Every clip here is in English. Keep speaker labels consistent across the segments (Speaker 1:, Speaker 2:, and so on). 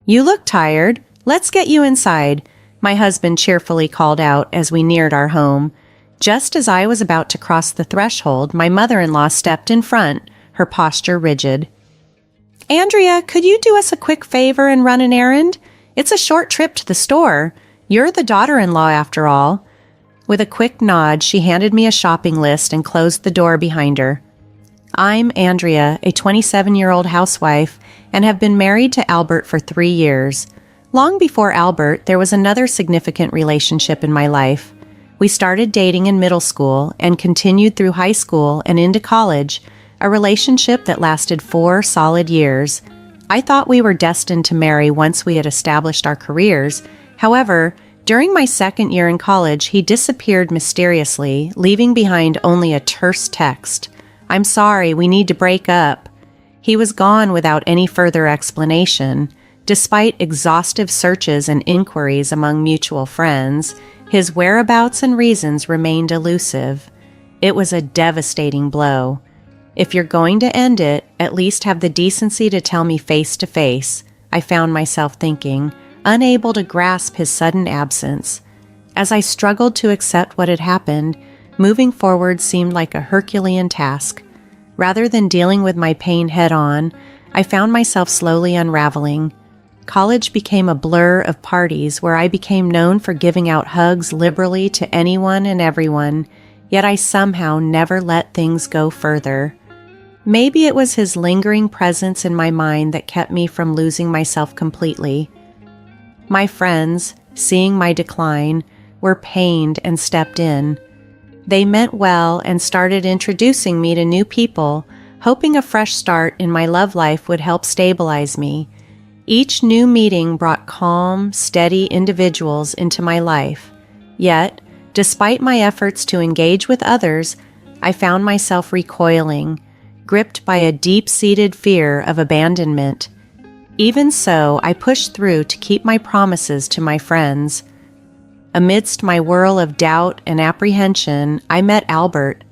Speaker 1: "You look tired. Let's get you inside," my husband cheerfully called out as we neared our home. Just as I was about to cross the threshold, my mother-in-law stepped in front, her posture rigid. "Andrea, could you do us a quick favor and run an errand? It's a short trip to the store. You're the daughter-in-law after all." With a quick nod, she handed me a shopping list and closed the door behind her. I'm Andrea, a 27-year-old housewife, and have been married to Albert for 3 years. Long before Albert, there was another significant relationship in my life. We started dating in middle school and continued through high school and into college, a relationship that lasted 4 solid years. I thought we were destined to marry once we had established our careers. However, during my second year in college, he disappeared mysteriously, leaving behind only a terse text. "I'm sorry, we need to break up." He was gone without any further explanation. Despite exhaustive searches and inquiries among mutual friends, his whereabouts and reasons remained elusive. It was a devastating blow. "If you're going to end it, at least have the decency to tell me face to face," I found myself thinking, unable to grasp his sudden absence. As I struggled to accept what had happened, moving forward seemed like a Herculean task. Rather than dealing with my pain head-on, I found myself slowly unraveling. College became a blur of parties where I became known for giving out hugs liberally to anyone and everyone, yet I somehow never let things go further. Maybe it was his lingering presence in my mind that kept me from losing myself completely. My friends, seeing my decline, were pained and stepped in. They meant well and started introducing me to new people, hoping a fresh start in my love life would help stabilize me. Each new meeting brought calm, steady individuals into my life. Yet, despite my efforts to engage with others, I found myself recoiling, gripped by a deep-seated fear of abandonment. Even so, I pushed through to keep my promises to my friends. Amidst my whirl of doubt and apprehension, I met Albert.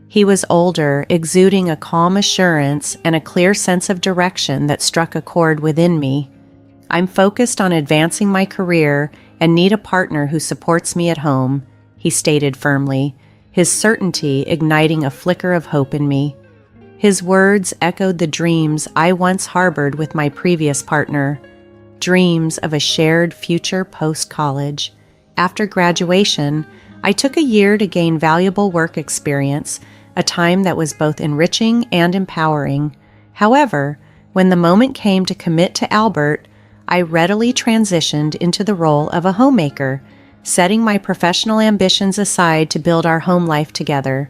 Speaker 1: He was older, exuding a calm assurance and a clear sense of direction that struck a chord within me. "I'm focused on advancing my career and need a partner who supports me at home," he stated firmly, his certainty igniting a flicker of hope in me. His words echoed the dreams I once harbored with my previous partner, dreams of a shared future post-college. After graduation, I took a year to gain valuable work experience, a time that was both enriching and empowering. However, when the moment came to commit to Albert, I readily transitioned into the role of a homemaker, setting my professional ambitions aside to build our home life together.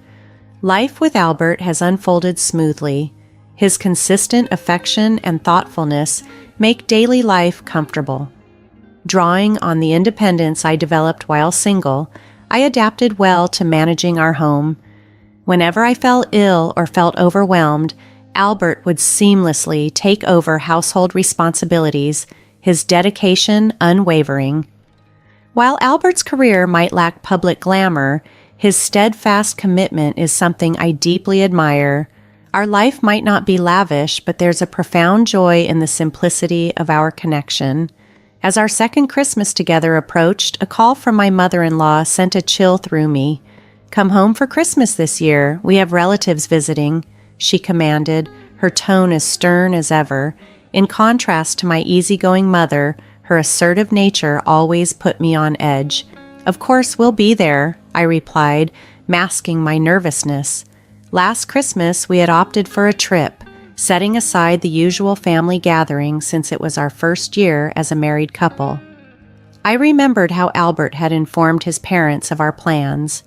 Speaker 1: Life with Albert has unfolded smoothly. His consistent affection and thoughtfulness make daily life comfortable. Drawing on the independence I developed while single, I adapted well to managing our home. Whenever I fell ill or felt overwhelmed, Albert would seamlessly take over household responsibilities, his dedication unwavering. While Albert's career might lack public glamour, his steadfast commitment is something I deeply admire. Our life might not be lavish, but there's a profound joy in the simplicity of our connection. As our second Christmas together approached, a call from my mother-in-law sent a chill through me. "Come home for Christmas this year. We have relatives visiting," she commanded, her tone as stern as ever. In contrast to my easygoing mother, her assertive nature always put me on edge. "Of course, we'll be there," I replied, masking my nervousness. Last Christmas, we had opted for a trip, setting aside the usual family gathering since it was our first year as a married couple. I remembered how Albert had informed his parents of our plans.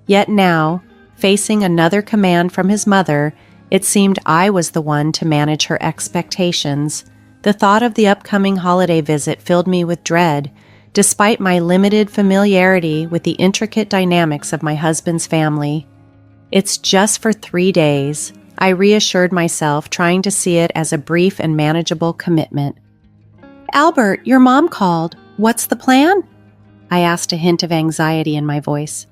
Speaker 1: Yet now, facing another command from his mother, it seemed I was the one to manage her expectations. The thought of the upcoming holiday visit filled me with dread, despite my limited familiarity with the intricate dynamics of my husband's family. "It's just for 3 days," I reassured myself, trying to see it as a brief and manageable commitment. "Albert, your mom called. What's the plan?" I asked, a hint of anxiety in my voice.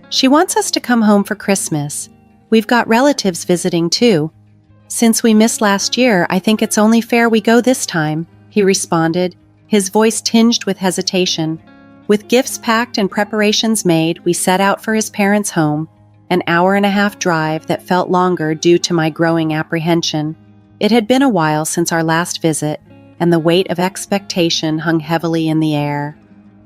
Speaker 1: "She wants us to come home for Christmas. We've got relatives visiting too. Since we missed last year, I think it's only fair we go this time," he responded, his voice tinged with hesitation. With gifts packed and preparations made, we set out for his parents' home, an hour-and-a-half drive that felt longer due to my growing apprehension. It had been a while since our last visit, and the weight of expectation hung heavily in the air.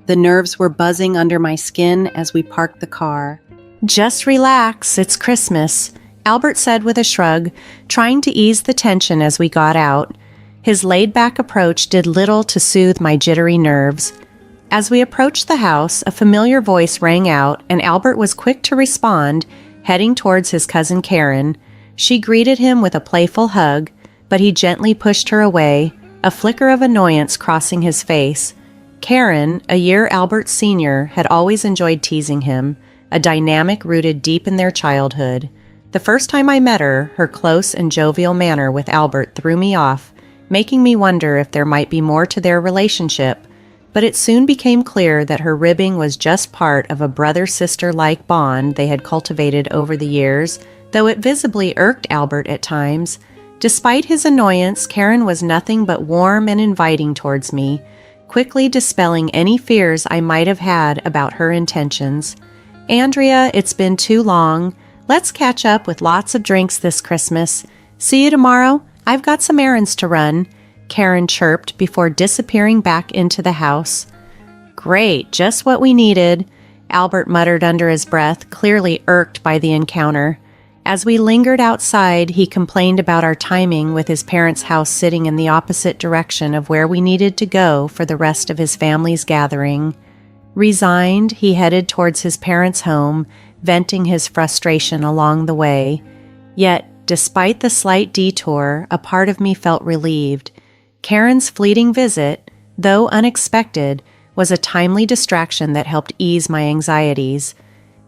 Speaker 1: The nerves were buzzing under my skin as we parked the car. "Just relax, it's Christmas," Albert said with a shrug, trying to ease the tension as we got out. His laid-back approach did little to soothe my jittery nerves. As we approached the house, a familiar voice rang out, and Albert was quick to respond, heading towards his cousin Karen. She greeted him with a playful hug, but he gently pushed her away, a flicker of annoyance crossing his face. Karen, a year Albert's senior, had always enjoyed teasing him, a dynamic rooted deep in their childhood. The first time I met her, her close and jovial manner with Albert threw me off, making me wonder if there might be more to their relationship, but it soon became clear that her ribbing was just part of a brother-sister-like bond they had cultivated over the years, though it visibly irked Albert at times. Despite his annoyance, Karen was nothing but warm and inviting towards me, quickly dispelling any fears I might have had about her intentions. "Andrea, it's been too long. Let's catch up with lots of drinks this Christmas. See you tomorrow. I've got some errands to run," Karen chirped before disappearing back into the house. "Great, just what we needed," Albert muttered under his breath, clearly irked by the encounter. As we lingered outside, he complained about our timing, with his parents' house sitting in the opposite direction of where we needed to go for the rest of his family's gathering. Resigned, he headed towards his parents' home, venting his frustration along the way. Yet, despite the slight detour, a part of me felt relieved. Karen's fleeting visit, though unexpected, was a timely distraction that helped ease my anxieties.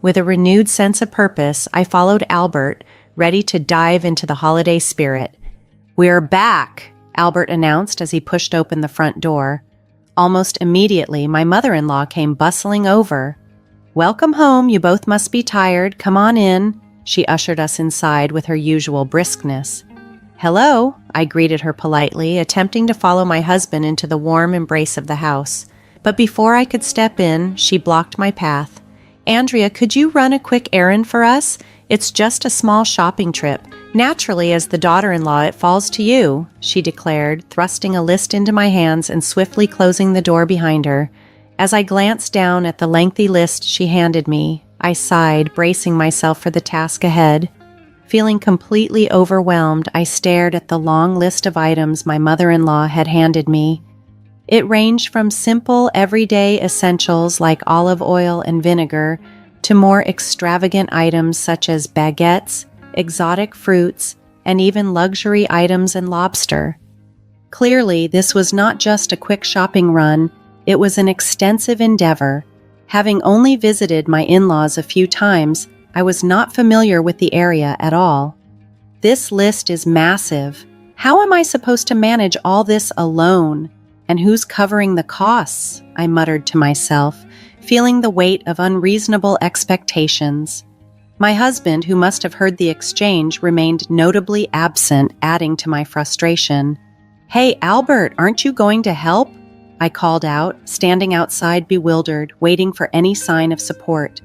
Speaker 1: With a renewed sense of purpose, I followed Albert, ready to dive into the holiday spirit. "We're back," Albert announced as he pushed open the front door. Almost immediately, my mother-in-law came bustling over. "Welcome home, you both must be tired. Come on in." She ushered us inside with her usual briskness. "Hello," I greeted her politely, attempting to follow my husband into the warm embrace of the house. But before I could step in, she blocked my path. "Andrea, could you run a quick errand for us? It's just a small shopping trip. Naturally, as the daughter-in-law, it falls to you," she declared, thrusting a list into my hands and swiftly closing the door behind her. As I glanced down at the lengthy list she handed me, I sighed, bracing myself for the task ahead. Feeling completely overwhelmed, I stared at the long list of items my mother-in-law had handed me. It ranged from simple, everyday essentials like olive oil and vinegar to more extravagant items such as baguettes, exotic fruits, and even luxury items and lobster. Clearly, this was not just a quick shopping run, it was an extensive endeavor. Having only visited my in-laws a few times, I was not familiar with the area at all. This list is massive. How am I supposed to manage all this alone? And who's covering the costs? I muttered to myself, feeling the weight of unreasonable expectations. My husband, who must have heard the exchange, remained notably absent, adding to my frustration. "Hey, Albert, aren't you going to help?" I called out, standing outside bewildered, waiting for any sign of support.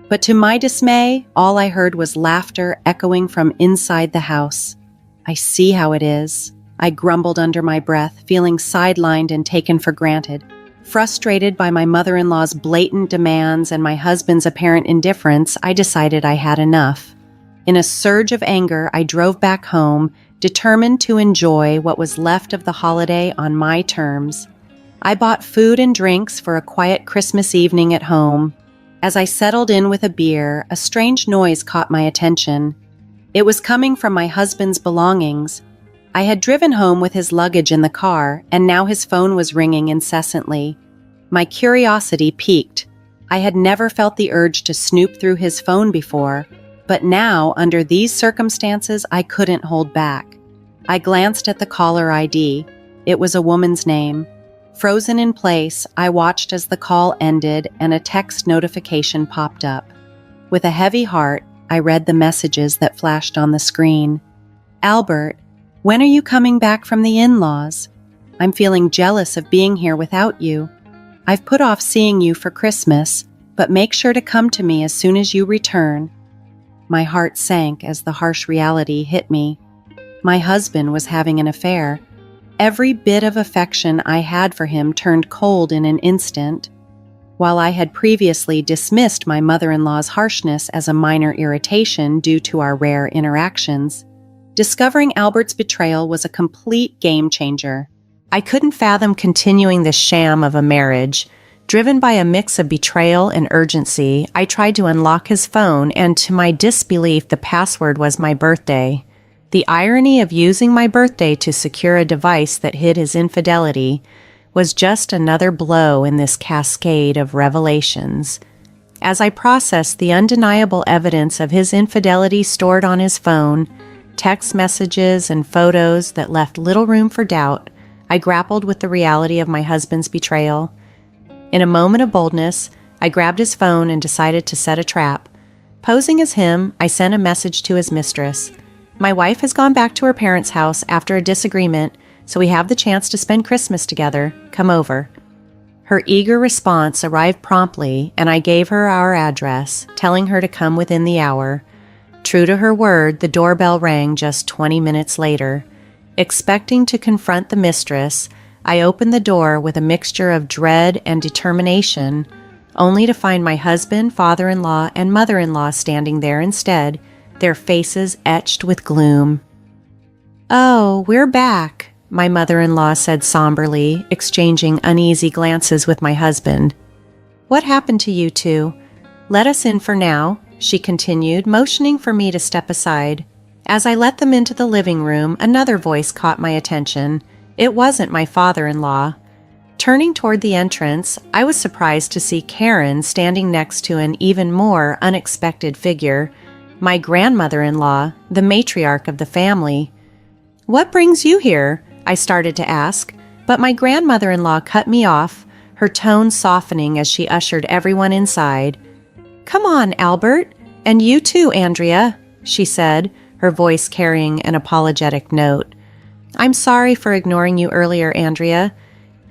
Speaker 1: But to my dismay, all I heard was laughter echoing from inside the house. "I see how it is," I grumbled under my breath, feeling sidelined and taken for granted. Frustrated by my mother-in-law's blatant demands and my husband's apparent indifference, I decided I had enough. In a surge of anger, I drove back home, determined to enjoy what was left of the holiday on my terms. I bought food and drinks for a quiet Christmas evening at home. As I settled in with a beer, a strange noise caught my attention. It was coming from my husband's belongings. I had driven home with his luggage in the car, and now his phone was ringing incessantly. My curiosity piqued. I had never felt the urge to snoop through his phone before, but now, under these circumstances, I couldn't hold back. I glanced at the caller ID. It was a woman's name. Frozen in place, I watched as the call ended and a text notification popped up. With a heavy heart, I read the messages that flashed on the screen. "Albert, when are you coming back from the in-laws?" I'm feeling jealous of being here without you. I've put off seeing you for Christmas, but make sure to come to me as soon as you return." My heart sank as the harsh reality hit me. My husband was having an affair. Every bit of affection I had for him turned cold in an instant. While I had previously dismissed my mother-in-law's harshness as a minor irritation due to our rare interactions, discovering Albert's betrayal was a complete game changer. I couldn't fathom continuing this sham of a marriage. Driven by a mix of betrayal and urgency, I tried to unlock his phone, and to my disbelief, the password was my birthday. The irony of using my birthday to secure a device that hid his infidelity was just another blow in this cascade of revelations. As I processed the undeniable evidence of his infidelity stored on his phone, text messages and photos that left little room for doubt, I grappled with the reality of my husband's betrayal. In a moment of boldness, I grabbed his phone and decided to set a trap. Posing as him, I sent a message to his mistress. "My wife has gone back to her parents' house after a disagreement, so we have the chance to spend Christmas together. Come over." Her eager response arrived promptly, and I gave her our address, telling her to come within the hour. True to her word, the doorbell rang just 20 minutes later. Expecting to confront the mistress, I opened the door with a mixture of dread and determination, only to find my husband, father-in-law, and mother-in-law standing there instead, their faces etched with gloom. "Oh, we're back," my mother-in-law said somberly, exchanging uneasy glances with my husband. "What happened to you two? Let us in for now," she continued, motioning for me to step aside. As I let them into the living room, another voice caught my attention. It wasn't my father-in-law. Turning toward the entrance, I was surprised to see Karen standing next to an even more unexpected figure, my grandmother-in-law, the matriarch of the family. "What brings you here?" I started to ask, but my grandmother-in-law cut me off, her tone softening as she ushered everyone inside. "Come on, Albert, and you too, Andrea," she said, her voice carrying an apologetic note. "I'm sorry for ignoring you earlier, Andrea.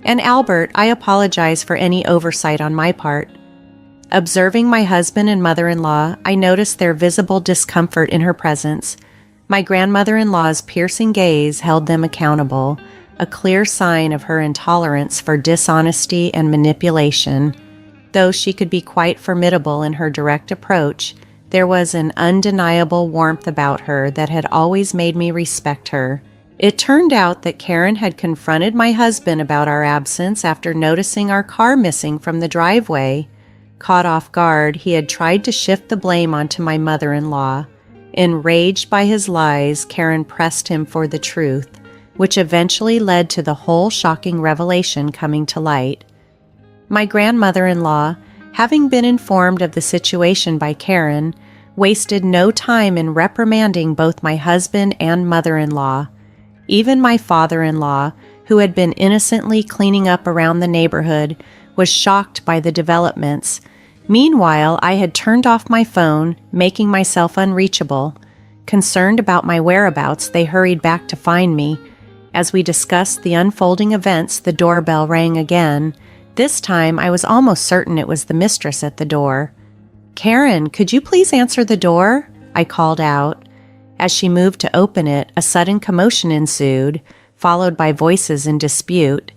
Speaker 1: And Albert, I apologize for any oversight on my part." Observing my husband and mother-in-law, I noticed their visible discomfort in her presence. My grandmother-in-law's piercing gaze held them accountable, a clear sign of her intolerance for dishonesty and manipulation. Though she could be quite formidable in her direct approach, there was an undeniable warmth about her that had always made me respect her. It turned out that Karen had confronted my husband about our absence after noticing our car missing from the driveway. Caught off guard, he had tried to shift the blame onto my mother-in-law. Enraged by his lies, Karen pressed him for the truth, which eventually led to the whole shocking revelation coming to light. My grandmother-in-law, having been informed of the situation by Karen, wasted no time in reprimanding both my husband and mother-in-law. Even my father-in-law, who had been innocently cleaning up around the neighborhood, was shocked by the developments. Meanwhile, I had turned off my phone, making myself unreachable. Concerned about my whereabouts, they hurried back to find me. As we discussed the unfolding events, the doorbell rang again. This time, I was almost certain it was the mistress at the door. "Karen, could you please answer the door?" I called out. As she moved to open it, a sudden commotion ensued, followed by voices in dispute.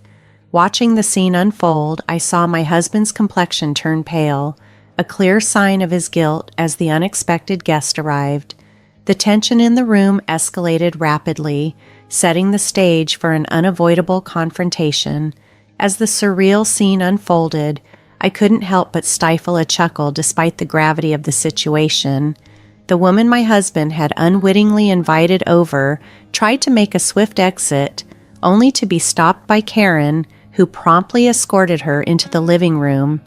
Speaker 1: Watching the scene unfold, I saw my husband's complexion turn pale, a clear sign of his guilt as the unexpected guest arrived. The tension in the room escalated rapidly, setting the stage for an unavoidable confrontation. As the surreal scene unfolded, I couldn't help but stifle a chuckle despite the gravity of the situation. The woman my husband had unwittingly invited over tried to make a swift exit, only to be stopped by Karen, who promptly escorted her into the living room.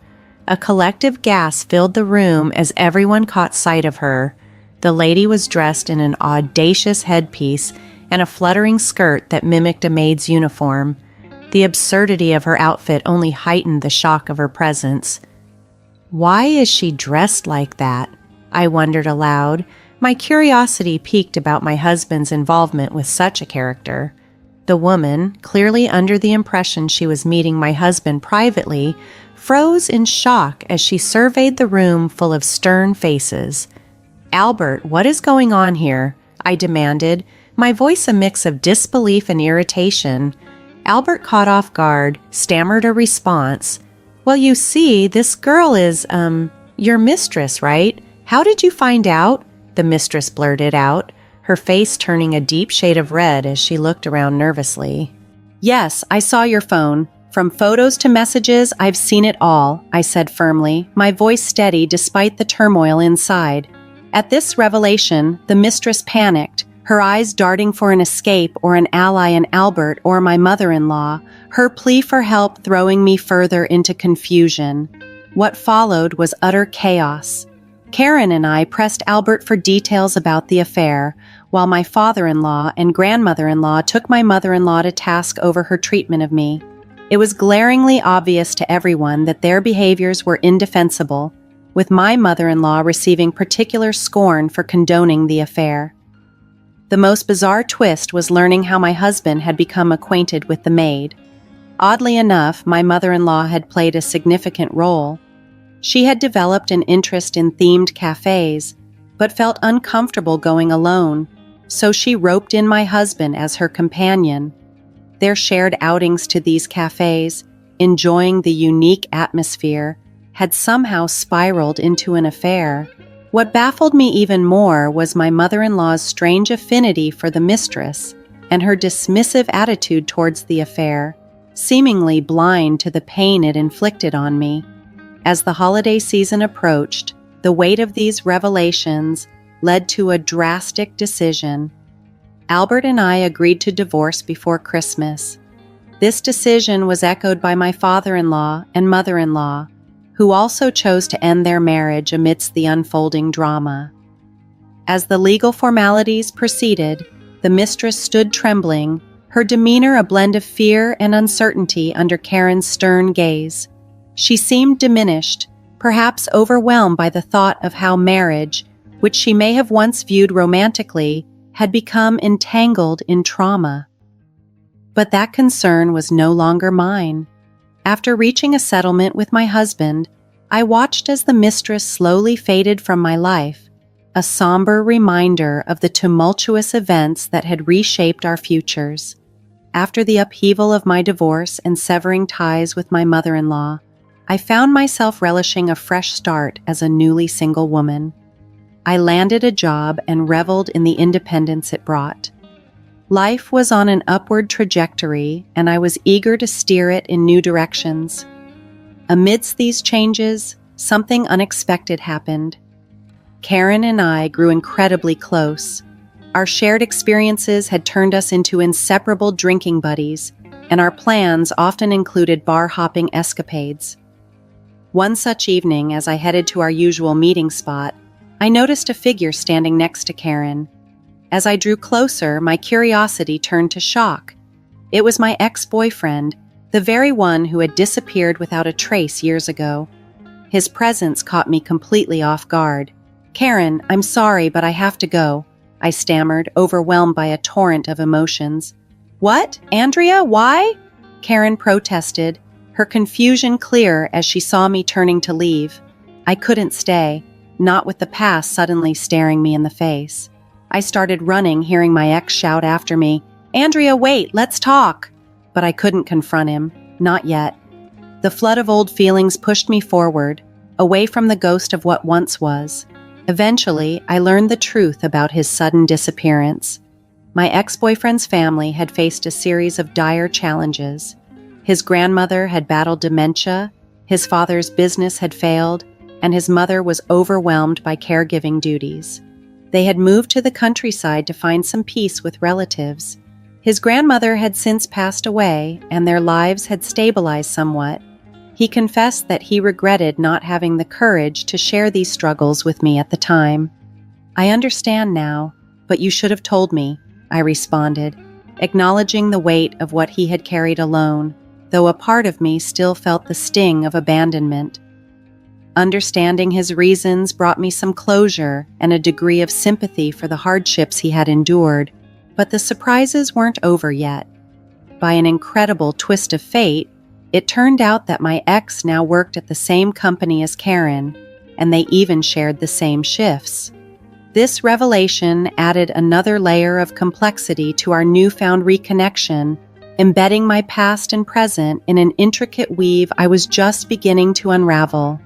Speaker 1: A collective gasp filled the room as everyone caught sight of her. The lady was dressed in an audacious headpiece and a fluttering skirt that mimicked a maid's uniform. The absurdity of her outfit only heightened the shock of her presence. Why is she dressed like that? I wondered aloud, my curiosity piqued about my husband's involvement with such a character. The woman, clearly under the impression she was meeting my husband privately, froze in shock as she surveyed the room full of stern faces. "Albert, what is going on here?" I demanded, my voice a mix of disbelief and irritation. Albert, caught off guard, stammered a response. "Well, you see, this girl is, your mistress, right? How did you find out?" the mistress blurted out, her face turning a deep shade of red as she looked around nervously. "Yes, I saw your phone. From photos to messages, I've seen it all," I said firmly, my voice steady despite the turmoil inside. At this revelation, the mistress panicked, her eyes darting for an escape or an ally in Albert or my mother-in-law, her plea for help throwing me further into confusion. What followed was utter chaos. Karen and I pressed Albert for details about the affair, while my father-in-law and grandmother-in-law took my mother-in-law to task over her treatment of me. It was glaringly obvious to everyone that their behaviors were indefensible, with my mother-in-law receiving particular scorn for condoning the affair. The most bizarre twist was learning how my husband had become acquainted with the maid. Oddly enough, my mother-in-law had played a significant role. She had developed an interest in themed cafes, but felt uncomfortable going alone, so she roped in my husband as her companion. Their shared outings to these cafes, enjoying the unique atmosphere, had somehow spiraled into an affair. What baffled me even more was my mother-in-law's strange affinity for the mistress and her dismissive attitude towards the affair, seemingly blind to the pain it inflicted on me. As the holiday season approached, the weight of these revelations led to a drastic decision. Albert and I agreed to divorce before Christmas. This decision was echoed by my father-in-law and mother-in-law, who also chose to end their marriage amidst the unfolding drama. As the legal formalities proceeded, the mistress stood trembling, her demeanor a blend of fear and uncertainty under Karen's stern gaze. She seemed diminished, perhaps overwhelmed by the thought of how marriage, which she may have once viewed romantically, had become entangled in trauma. But that concern was no longer mine. After reaching a settlement with my husband, I watched as the mistress slowly faded from my life, a somber reminder of the tumultuous events that had reshaped our futures. After the upheaval of my divorce and severing ties with my mother-in-law, I found myself relishing a fresh start as a newly single woman. I landed a job and reveled in the independence it brought. Life was on an upward trajectory, and I was eager to steer it in new directions. Amidst these changes, something unexpected happened. Karen and I grew incredibly close. Our shared experiences had turned us into inseparable drinking buddies, and our plans often included bar-hopping escapades. One such evening, as I headed to our usual meeting spot, I noticed a figure standing next to Karen. As I drew closer, my curiosity turned to shock. It was my ex-boyfriend, the very one who had disappeared without a trace years ago. His presence caught me completely off guard. "Karen, I'm sorry, but I have to go," I stammered, overwhelmed by a torrent of emotions. "What? Andrea, why?" Karen protested, her confusion clear as she saw me turning to leave. I couldn't stay, not with the past suddenly staring me in the face. I started running, hearing my ex shout after me, "Andrea, wait, let's talk!" But I couldn't confront him, not yet. The flood of old feelings pushed me forward, away from the ghost of what once was. Eventually, I learned the truth about his sudden disappearance. My ex-boyfriend's family had faced a series of dire challenges. His grandmother had battled dementia, his father's business had failed, and his mother was overwhelmed by caregiving duties. They had moved to the countryside to find some peace with relatives. His grandmother had since passed away, and their lives had stabilized somewhat. He confessed that he regretted not having the courage to share these struggles with me at the time. "I understand now, but you should have told me," I responded, acknowledging the weight of what he had carried alone, though a part of me still felt the sting of abandonment. Understanding his reasons brought me some closure and a degree of sympathy for the hardships he had endured, but the surprises weren't over yet. by an incredible twist of fate, it turned out that my ex now worked at the same company as Karen, and they even shared the same shifts. This revelation added another layer of complexity to our newfound reconnection, embedding my past and present in an intricate weave I was just beginning to unravel.